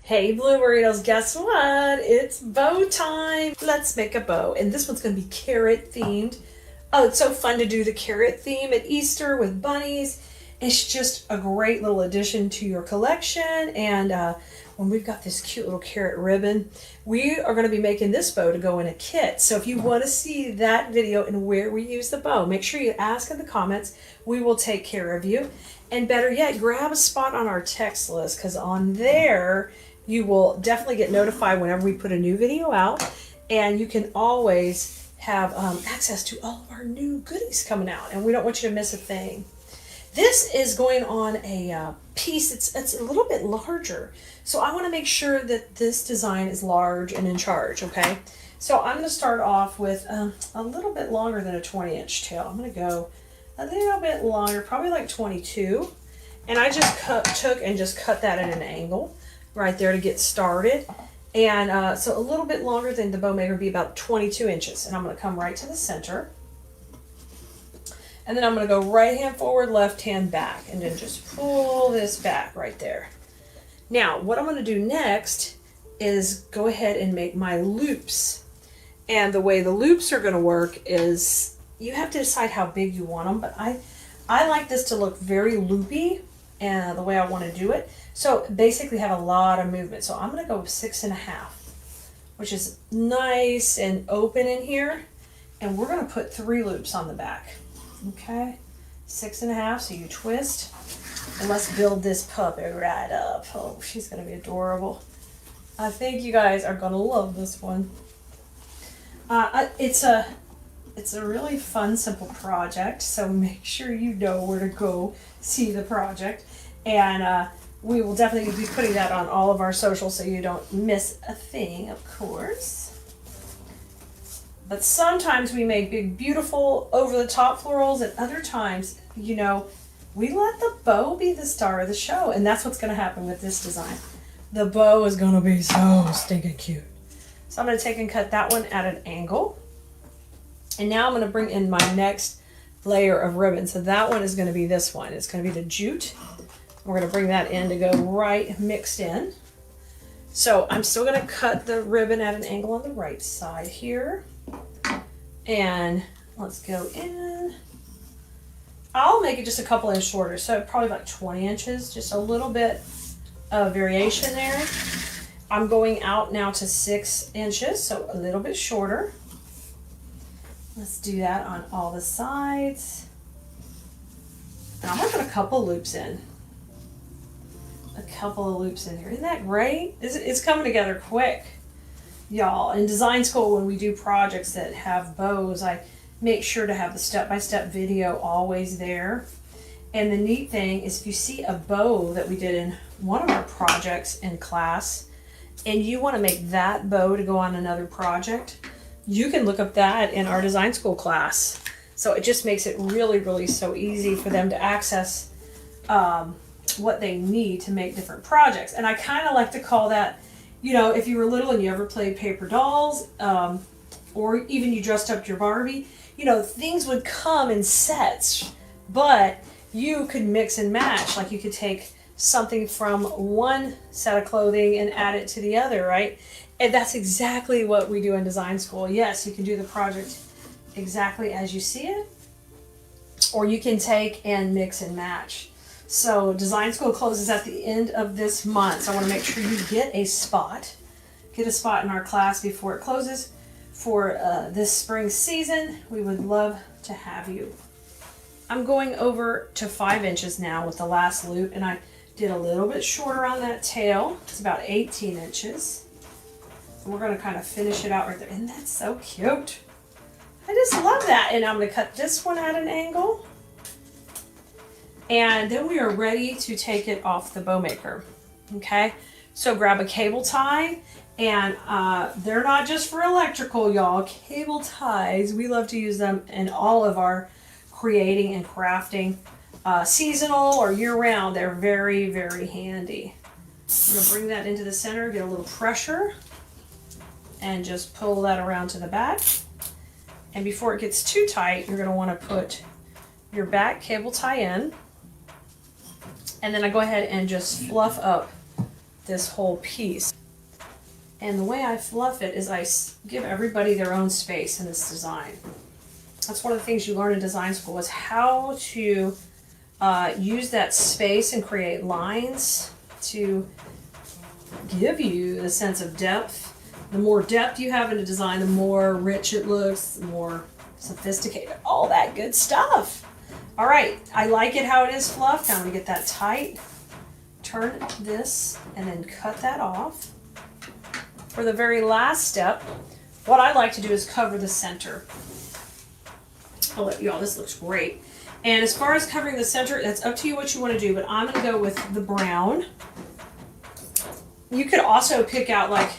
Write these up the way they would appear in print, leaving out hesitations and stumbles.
Hey Blue Burritos, guess what? It's bow time. Let's make a bow. And this one's going to be carrot themed. Oh, it's so fun to do the carrot theme at Easter with bunnies. It's just a great little addition to your collection. And when we've got this cute little carrot ribbon, we are going to be making this bow to go in a kit. So if you want to see that video and where we use the bow, make sure you ask in the comments. We will take care of you. And better yet, grab a spot on our text list, because on there, you will definitely get notified whenever we put a new video out, and you can always have access to all of our new goodies coming out, and we don't want you to miss a thing. This is going on a piece, it's a little bit larger, so I want to make sure that this design is large and in charge, okay? So I'm going to start off with a little bit longer than a 20-inch tail. I'm going to go a little bit longer, probably like 22, and I just took and just cut that at an angle right there to get started. And so a little bit longer than the bow maker would be about 22 inches. And I'm going to come right to the center. And then I'm going to go right hand forward, left hand back. And then just pull this back right there. Now, what I'm going to do next is go ahead and make my loops. And the way the loops are going to work is you have to decide how big you want them. But I like this to look very loopy and the way I want to do it. So basically have a lot of movement. So I'm going to go 6.5, which is nice and open in here. And we're going to put 3 loops on the back. Okay, 6.5, so you twist. And let's build this puppy right up. Oh, she's going to be adorable. I think you guys are going to love this one. It's a really fun, simple project. So make sure you know where to go see the project. And we will definitely be putting that on all of our socials so you don't miss a thing, of course. But sometimes we make big, beautiful, over-the-top florals, and other times, you know, we let the bow be the star of the show, and that's what's going to happen with this design. The bow is going to be so stinking cute. So I'm going to take and cut that one at an angle. And now I'm going to bring in my next layer of ribbon. So that one is going to be this one. It's going to be the jute. We're going to bring that in to go right mixed in. So I'm still going to cut the ribbon at an angle on the right side here. And let's go in. I'll make it just a couple inches shorter, so probably about 20 inches, just a little bit of variation there. I'm going out now to 6 inches, so a little bit shorter. Let's do that on all the sides. And I'm going to put a couple loops in. A couple of loops in here. Isn't that great? It's coming together quick, y'all. In design school, when we do projects that have bows, I make sure to have the step-by-step video always there. And the neat thing is, if you see a bow that we did in one of our projects in class, and you want to make that bow to go on another project, you can look up that in our design school class. So it just makes it really, really so easy for them to access what they need to make different projects. And I kind of like to call that, you know, if you were little and you ever played paper dolls, or even you dressed up your Barbie, you know, things would come in sets, but you could mix and match. Like you could take something from one set of clothing and add it to the other, right? And that's exactly what we do in design school. Yes, you can do the project exactly as you see it, or you can take and mix and match. So design school closes at the end of this month. So I want to make sure you get a spot in our class before it closes for this spring season. We would love to have you. I'm going over to 5 inches now with the last loop, and I did a little bit shorter on that tail. It's about 18 inches. And we're going to kind of finish it out right there. And that's so cute. I just love that. And I'm going to cut this one at an angle. And then we are ready to take it off the bow maker. Okay, so grab a cable tie, and they're not just for electrical, y'all. Cable ties, we love to use them in all of our creating and crafting, seasonal or year-round. They're very, very handy. I'm going to bring that into the center, get a little pressure, and just pull that around to the back. And before it gets too tight, you're going to want to put your back cable tie in. And then I go ahead and just fluff up this whole piece. And the way I fluff it is I give everybody their own space in this design. That's one of the things you learn in design school, is how to use that space and create lines to give you the sense of depth. The more depth you have in a design, the more rich it looks, the more sophisticated, all that good stuff. All right, I like it how it is fluffed. Now I'm gonna get that tight, turn this, and then cut that off. For the very last step, what I like to do is cover the center. Oh, y'all, this looks great. And as far as covering the center, that's up to you what you want to do, but I'm going to go with the brown. You could also pick out like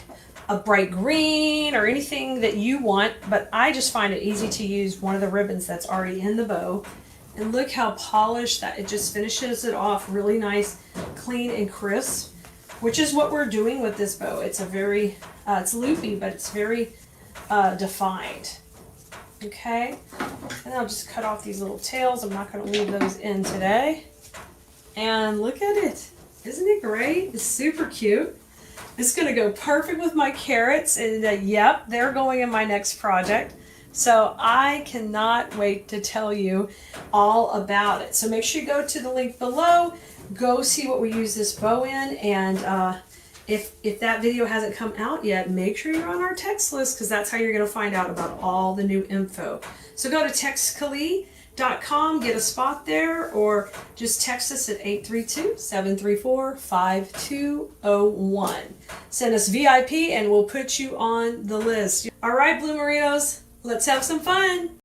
a bright green or anything that you want, but I just find it easy to use one of the ribbons that's already in the bow. And look how polished that, it just finishes it off really nice, clean and crisp, which is what we're doing with this bow. It's a very, it's loopy, but it's very defined. Okay, and I'll just cut off these little tails. I'm not going to leave those in today. And look at it. Isn't it great? It's super cute. It's going to go perfect with my carrots. And yep, they're going in my next project. So I cannot wait to tell you all about it. So make sure you go to the link below. Go see what we use this bow in. And if that video hasn't come out yet, make sure you're on our text list, because that's how you're going to find out about all the new info. So go to textkalee.com, get a spot there, or just text us at 832-734-5201. Send us VIP and we'll put you on the list. All right, Blue Merinos, let's have some fun.